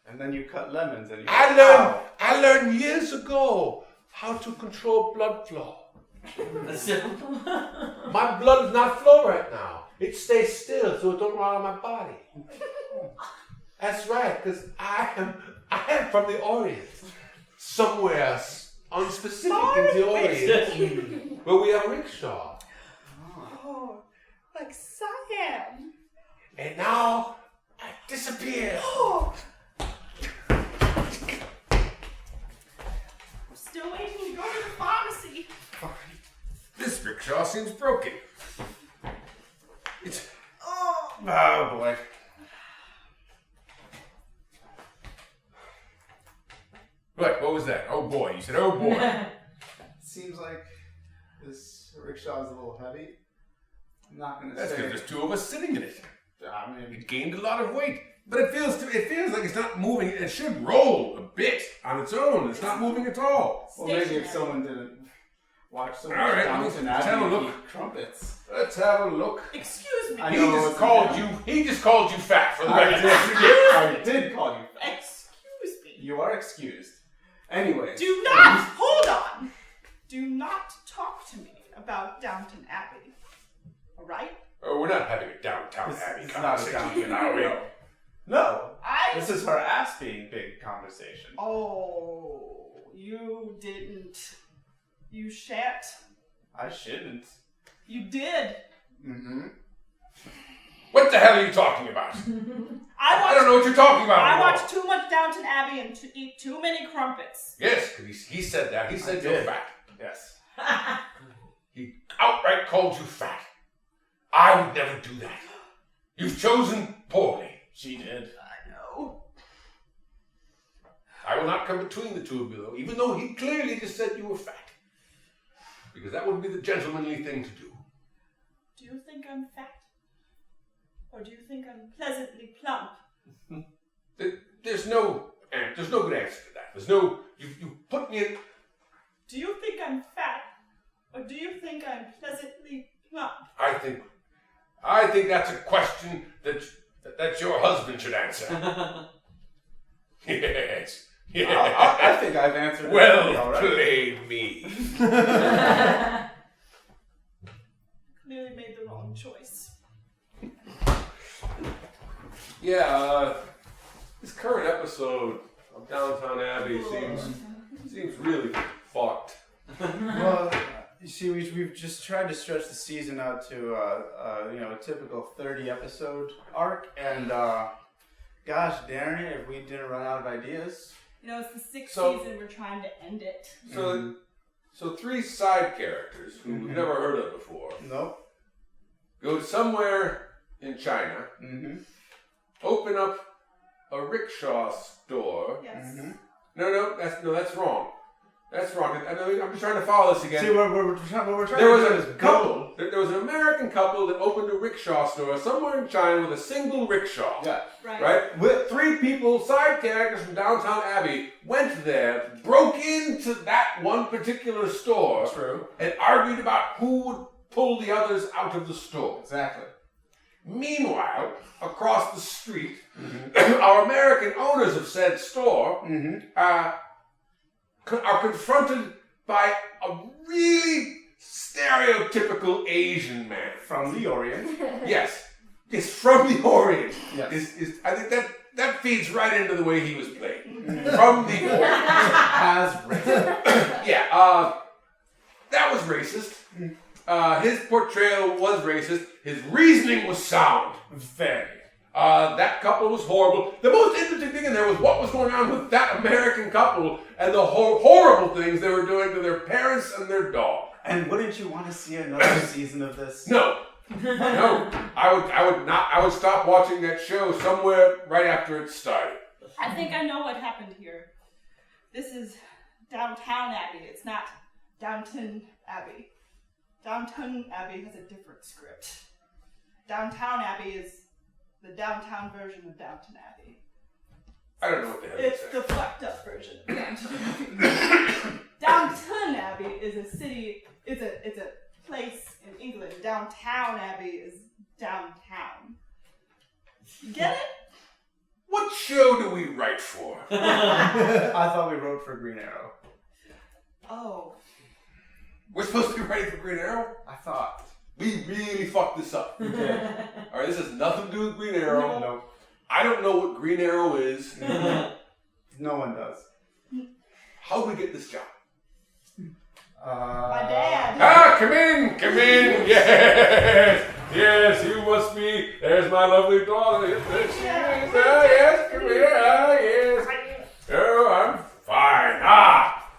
And then you cut lemons, and you. I learned years ago how to control blood flow. My blood does not flow right now. It stays still so it don't run out of my body. That's right, because I am from the Orient. Somewhere unspecific in the Orient where we have rickshaw. Oh, like Siam. And now I disappear. Oh. still waiting to go to the pharmacy. This rickshaw seems broken. It's... Oh. Oh boy. What was that? Oh boy. You said, oh boy. Seems like this rickshaw is a little heavy. I'm not gonna That's say. because there's two of us sitting in it. I mean, It gained a lot of weight. But it feels like it's not moving. It should roll a bit on its own. It's not moving at all. well, maybe if someone didn't watch so much All right, Downton let's have a Abbey look. eat trumpets. Let's have a look. Excuse me. I He know just it's- called you fat for the I record. did call you fat. Excuse me. You are excused. Anyways. Do not hold on. Do not talk to me about Downton Abbey. All right? Oh, we're not having a downtown This Abbey is not a conversation, Downton are we? Abbey. No. This is her ass being big conversation. Oh, you didn't. You shan't. I shouldn't. You did. Mm-hmm. What the hell are you talking about? I don't know what you're talking about. I anymore. watch too much Downton Abbey and eat too many crumpets. Yes, 'cause he said that. He said I you're did. fat. Yes. He outright called you fat. I would never do that. You've chosen poorly. She did. I know. I will not come between the two of you, though, even though he clearly just said you were fat. Because that would be the gentlemanly thing to do. Do you think I'm fat? Or do you think I'm pleasantly plump? There's no good answer to that. There's no, you put me in, Do you think I'm fat? Or do you think I'm pleasantly plump? I think that's a question that your husband should answer. Yes. I think I've answered it. Well all right. played me. Clearly made the wrong choice. Yeah, this current episode of Downtown Abbey seems really fucked. Well, you see, we've just tried to stretch the season out to a typical 30 episode arc, and gosh, darn it, if we didn't run out of ideas. You know, it's the sixth So- season, we're trying to end it. So three side characters who we've never heard of before Nope. go somewhere in China, Mm-hmm. open up a rickshaw store. Yes. Mm-hmm. No, that's wrong. That's wrong. I'm just trying to follow this again. See, what we're trying There to was do a is couple. There was an American couple that opened a rickshaw store somewhere in China with a single rickshaw. Yeah. Right? With three people, side characters from Downtown Abbey, went there, broke into that one particular store, True. and argued about who would pull the others out of the store. Exactly. Meanwhile, across the street, our American owners of said store are confronted by a really stereotypical Asian man. From the Orient. Yes, it's from the Orient. Yes. I think that feeds right into the way he was played. From the Orient. As written. Yeah, that was racist. His portrayal was racist. His reasoning was sound. Very. That couple was horrible. The most interesting thing in there was what was going on with that American couple and the horrible things they were doing to their parents and their dog. And wouldn't you want to see another season of this? No. No. I would stop watching that show somewhere right after it started. I think I know what happened here. This is Downtown Abbey. It's not Downton Abbey. Downton Abbey has a different script. Downtown Abbey is the downtown version of Downton Abbey. I don't know what the hell you're It's the saying. fucked up version of Downton Abbey. Downton Abbey is a city, it's a place in England. Downtown Abbey is downtown. You get it? What show do we write for? I thought we wrote for Green Arrow. Oh. We're supposed to be writing for Green Arrow? I thought. We really fucked this up. We did. Alright, this has nothing to do with Green Arrow. No. I don't know what Green Arrow is. No one does. How do we get this job? My dad. Ah, come in, yes, yes, you must be, there's my lovely daughter, yes, there she is, ah, yes, come here, ah, yes, oh, I'm fine,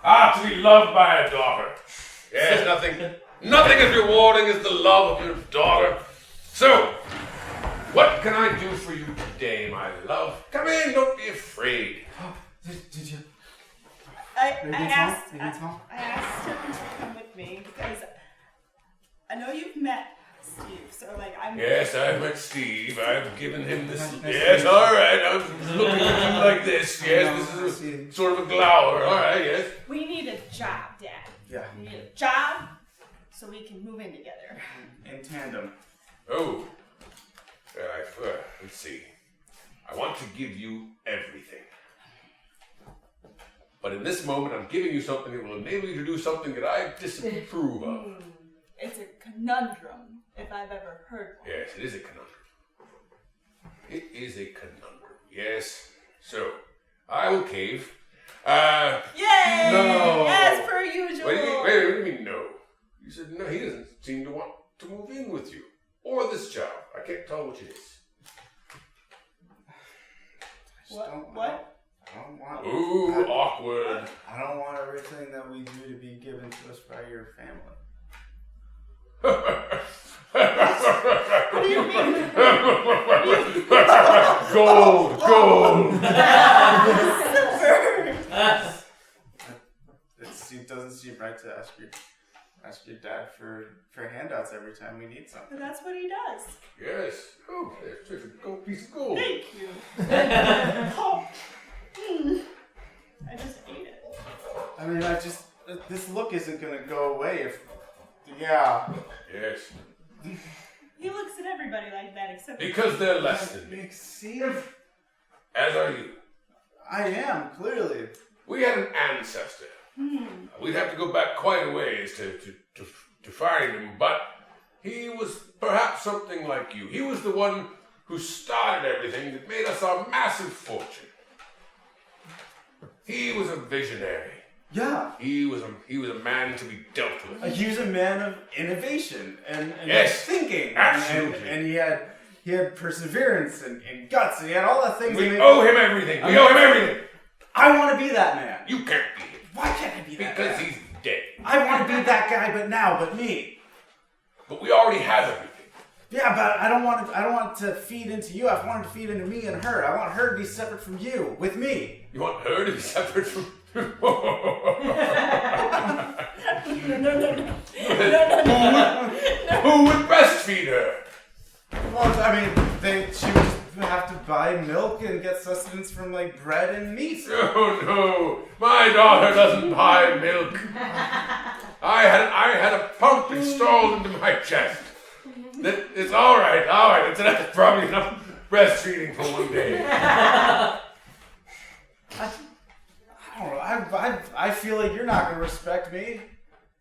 To be loved by a daughter. Yes, nothing as rewarding as the love of your daughter. So, what can I do for you today, my love? Come in, don't be afraid. Did you? I Maybe asked Tom? I asked him to come with me because I know you've met Steve, so like I'm. Yes, I've met Steve. I've given him this. Nice Yes, to meet you. all right. I was looking at you like this. Yes, this is sort of a glower. All right, yes. We need a job, Dad. Yeah. We need a job so we can move in together. In tandem. Oh, let's see. I want to give you everything. But in this moment, I'm giving you something that will enable you to do something that I disapprove of. It's a conundrum, if I've ever heard one. Yes, it is a conundrum. It is a conundrum. Yes. So, I will cave. Yay! No. As per usual. Wait, what do you mean no? You said no, he doesn't seem to want to move in with you. Or this job. I can't tell which it is. What? I don't want. Ooh, awkward. I don't want everything that we do to be given to us by your family. What do you mean? Gold. It doesn't seem right to ask your dad for handouts every time we need something. But that's what he does. Yes. Oh, there's just a gold piece of gold. Thank you. Oh. I just ate it. I mean, this look isn't gonna go away if. Yeah. Yes. He looks at everybody like that except Because they're less than me. See, As are you. I am clearly. We had an ancestor. We'd have to go back quite a ways to find him, but he was perhaps something like you. He was the one who started everything that made us our massive fortune. He was a visionary. Yeah. He was a man to be dealt with. He was a man of innovation and Yes, thinking. absolutely. And he had perseverance and guts, and he had all the things. We owe him everything. We owe him everything. I want to be that man. You can't be him. Why can't I be that Because guy? he's dead. I want to be that guy, but me. But we already have everything. Yeah, but I don't want to feed into you. I want it to feed into me and her. I want her to be separate from you, with me. You want her to be separate from... Who would breastfeed her? Well, I mean, she would just have to buy milk and get sustenance from like bread and meat. Oh no, my daughter doesn't buy milk. I had a pump installed into my chest. It's all right. That's probably enough breastfeeding for one day. I don't know. I feel like you're not going to respect me,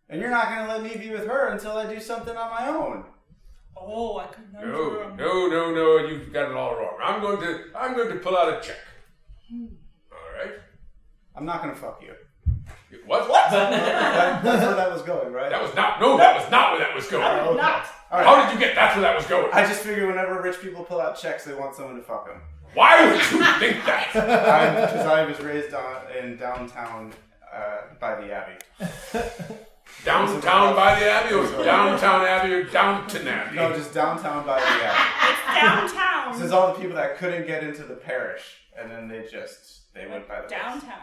and you're not going to let me be with her until I do something on my own. Oh, I could never. No, you've got it all wrong. I'm going to pull out a check. All right. I'm not going to fuck you. What? That's where that was going, right? That was not where that was going. I would not. All right. How did you get that's where that was going? I just figure whenever rich people pull out checks, they want someone to fuck them. Why would you think that? Because I was raised in downtown by the Abbey. Downtown by the Abbey, or downtown Abbey, or Downton Abbey? No, just downtown by the Abbey. It's downtown. This is all the people that couldn't get into the parish, and then they went by the downtown.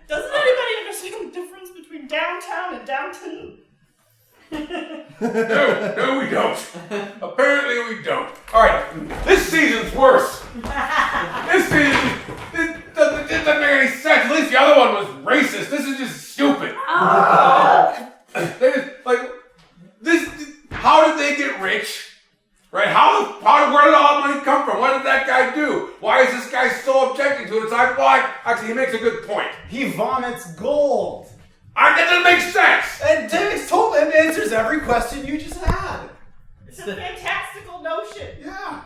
Doesn't anybody understand the difference between downtown and downton? No, we don't. Apparently we don't. All right, this season's worse. This season, it doesn't make any sense. At least the other one was racist. This is just stupid. They just, like, this. How did they get rich? Right? Where did all that money come from? What did that guy do? Why is this guy still objecting to it? It's like, well, actually, he makes a good point. He vomits gold. That doesn't make sense. And David's told him answers every question you just had. It's a fantastical notion. Yeah.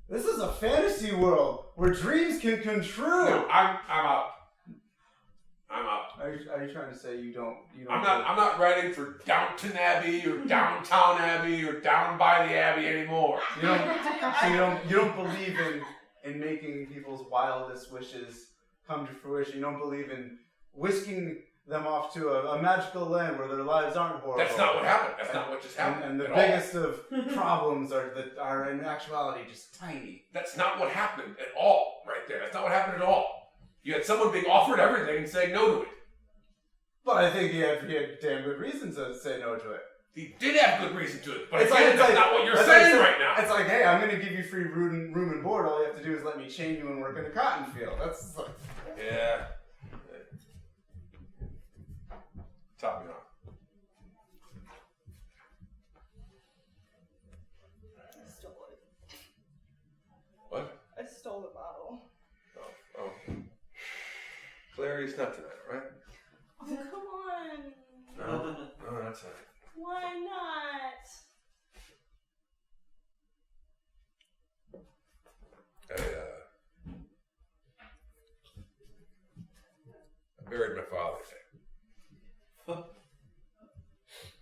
This is a fantasy world where dreams can come true. No, I'm out. I'm out. Are you trying to say you don't? I'm not writing for Downton Abbey or Downtown Abbey or Down by the Abbey anymore. You don't believe in making people's wildest wishes come to fruition. You don't believe in whisking them off to a magical land where their lives aren't horrible. That's not what happened. That's not what just happened. And the at biggest of problems are in actuality just tiny. That's not what happened at all, right there. That's not what happened at all. You had someone being offered everything and saying no to it. But I think he had damn good reasons to say no to it. He did have good reason to it, but It's again, that's not what you're saying right now. It's like, hey, I'm going to give you free room and board. All you have to do is let me chain you and work in a cotton field. That's like... Yeah. Top me off. I stole it. What? I stole the bottle. Oh. Clary's not tonight, right? Oh, come on. No, that's not. Why not? I buried my father today.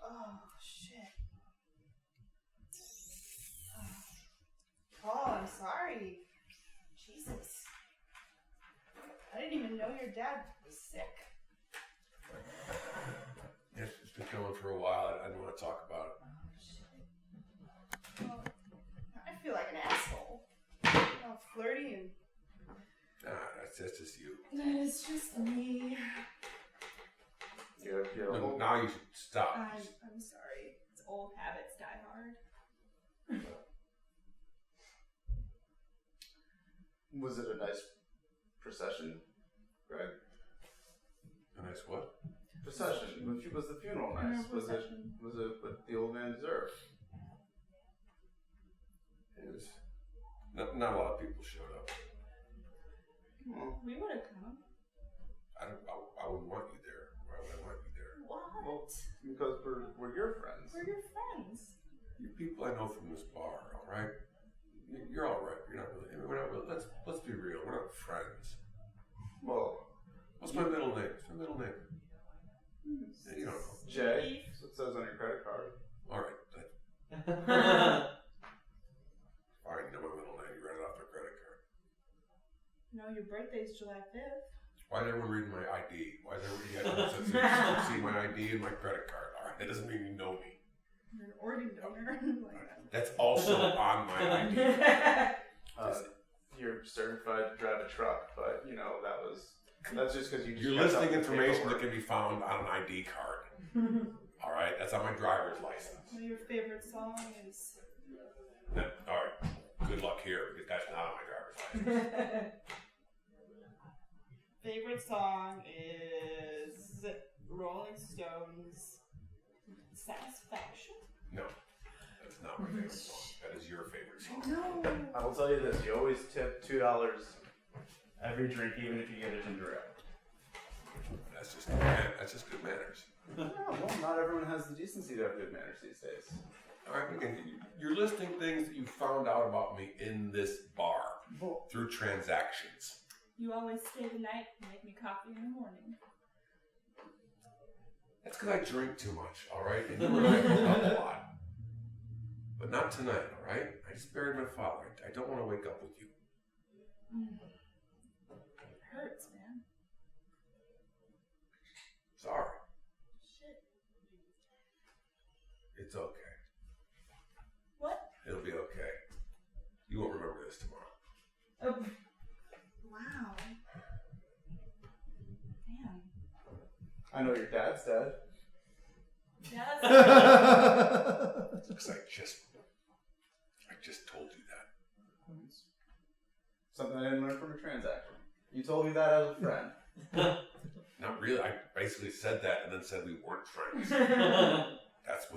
Oh, shit. Oh, I'm sorry. Jesus. I didn't even know your dad was sick. It's been going for a while. I didn't want to talk about it. Oh, shit. Well, I feel like an asshole. All flirty and... That's just you. It's just me. No, now you should stop. I'm sorry. It's old habits die hard. Was it a nice procession, Greg? A nice what? Procession. Was the funeral nice? Was it what the old man deserved? It was. Not a lot of people showed up. Well, We would have come. I wouldn't want you there. Why would I want you there? What? well, because we're your friends. We're your friends. You people I know from this bar, all right? You're all right. You're not really. We're not really. Let's be real. We're not friends. Well, What's my middle name? What's my middle name? You don't know. Jay. So it says on your credit card. All right. Fine. You know my middle name. You read it off my credit card. No, your birthday's July 5th. Why is everyone reading my ID? Why is everybody see my ID and my credit card? All right. That doesn't mean you know me. You're an organ donor. That's also on my ID. You're certified to drive a truck, but that's just because you. You're listing information that can be found on an ID card. All right, that's on my driver's license. Well, your favorite song is... No, all right, good luck here because that's not on my driver's license. Favorite song is Rolling Stones' Satisfaction. No, that's not my favorite song. That is your favorite song. No. I will tell you this: you always tip $2 every drink, even if you get a ginger ale. That's just good manners. No, well, not everyone has the decency to have good manners these days. All right, again, you're listing things that you found out about me in this bar through transactions. You always stay the night and make me coffee in the morning. That's because I drink too much, all right? And you and I hook up a lot. But not tonight, all right? I just buried my father. I don't want to wake up with you. It hurts, man. Sorry. Shit. It's okay. What? It'll be okay. You won't remember this tomorrow. Oh, Wow. Damn. I know your dad's dead. Yeah, that's... Because I just told you that. Something I didn't learn from a transaction. You told me that as a friend. Not really. I basically said that and then said we weren't friends. That's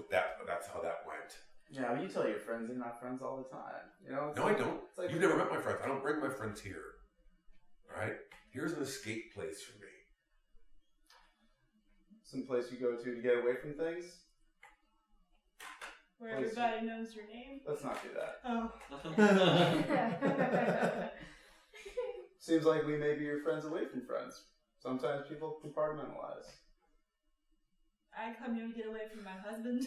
how that went. Yeah, but you tell your friends you're not friends all the time. No, I don't. It's like You've never met my friends. I don't bring my friends here. All right? Here's an escape place for me. some place you go to get away from things. Where Place- everybody knows your name. Let's not do that. Oh. Seems like we may be your friends away from friends. Sometimes people compartmentalize. I come here to get away from my husband.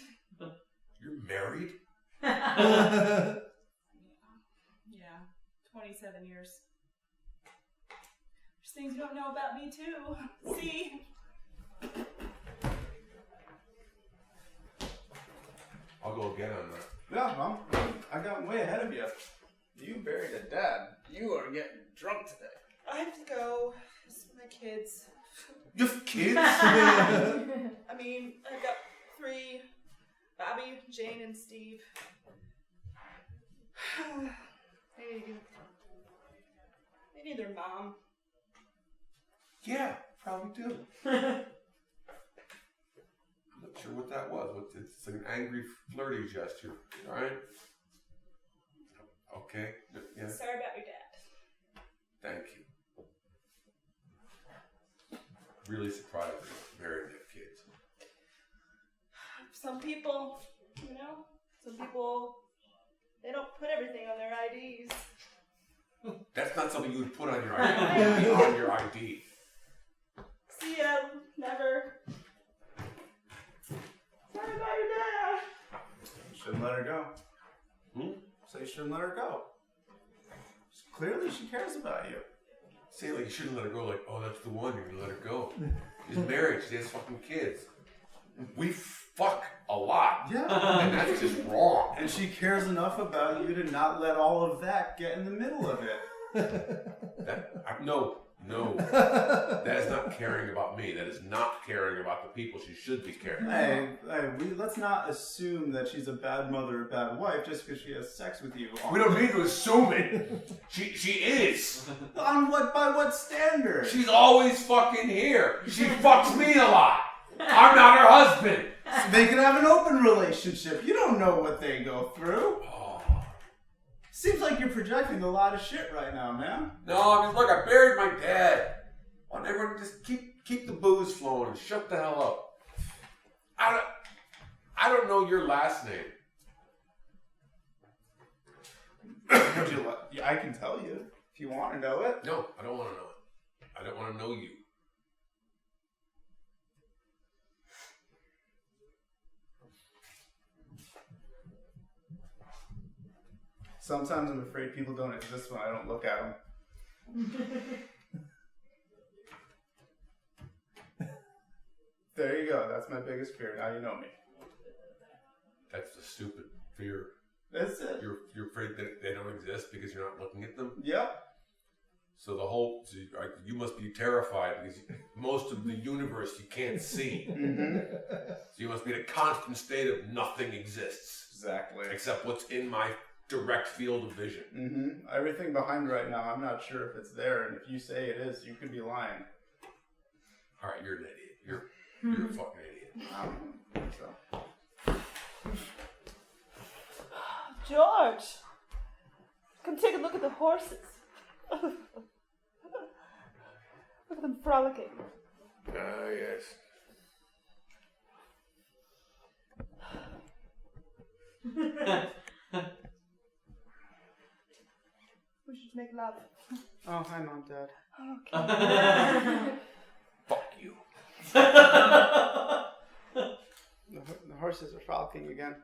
You're married? Yeah, 27 years. There's things you don't know about me too. See? I'll go again on that. Yeah, I got way ahead of you. You buried a dad. You are getting drunk today. I have to go. It's my kids. You have kids? I mean, I've got 3, Bobby, Jane, and Steve. They need their mom. Yeah, probably do. I'm not sure what that was. It's like an angry, flirty gesture. All right. Okay. Yeah. Sorry about your dad. Thank you. Really surprised that married have kids. Some people, they don't put everything on their IDs. That's not something you would put on your ID. It would be on your ID. See ya, never. Sorry about your dad. You shouldn't let her go. So you shouldn't let her go. Clearly she cares about you. Say like you shouldn't let her go. Like, oh, that's the one. You're gonna let her go. She's married. She has fucking kids. We fuck a lot. Yeah. And that's just wrong. And she cares enough about you to not let all of that get in the middle of it. No. That is not caring about me. That is not caring about the people she should be caring about. Let's not assume that she's a bad mother or bad wife just because she has sex with you. We don't need to assume it. She is. By what standard? She's always fucking here. She fucks me a lot. I'm not her husband. So they can have an open relationship. You don't know what they go through. Seems like you're projecting a lot of shit right now, man. No, I mean, look, I buried my dad. I'll never just keep the booze flowing and shut the hell up. I don't know your last name. I can tell you if you want to know it. No, I don't want to know it. I don't want to know you. Sometimes I'm afraid people don't exist when I don't look at them. There you go. That's my biggest fear. Now you know me. That's the stupid fear. That's it. You're afraid that they don't exist because you're not looking at them? Yep. So you must be terrified because most of the universe you can't see. So you must be in a constant state of nothing exists. Exactly. Except what's in my direct field of vision. Everything behind right now, I'm not sure if it's there, and if you say it is, you could be lying. All right, you're an idiot. You're a fucking idiot. So. George, come take a look at the horses. Look at them frolicking. Ah, yes. We should make love. Oh, hi, Mom, Dad. Okay. Fuck you. The horses are frolicking again.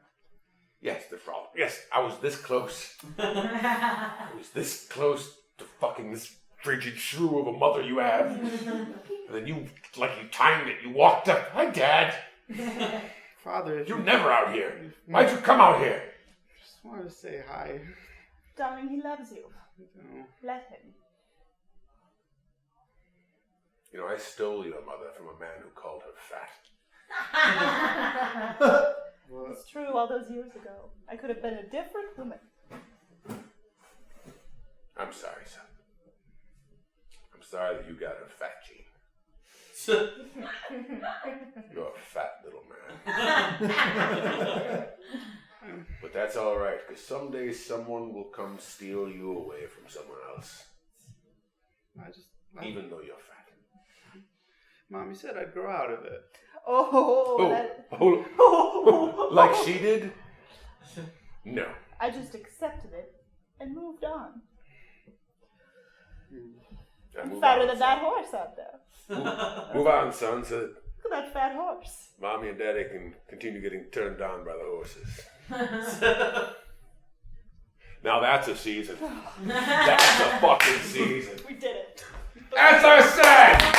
Yes, the problem. Yes, I was this close. I was this close to fucking this frigid shrew of a mother you have. And then you timed it. You walked up. Hi, Dad. Father, You're never out here. Why'd you come out here? just wanted to say hi. Darling, he loves you. No. Let him. You know, I stole your mother from a man who called her fat. It's true, all those years ago. I could have been a different woman. I'm sorry, son. I'm sorry that you got a fat gene. You're a fat little man. But that's all right, because someday someone will come steal you away from someone else. Even though you're fat. Mom, you said I'd grow out of it. Like she did? No. I just accepted it and moved on. I'm fatter than that horse out there. Move on, son, so that Look at that fat horse. Mommy and Daddy can continue getting turned on by the horses. Now that's a season. That's a fucking season. We did it. We As I said.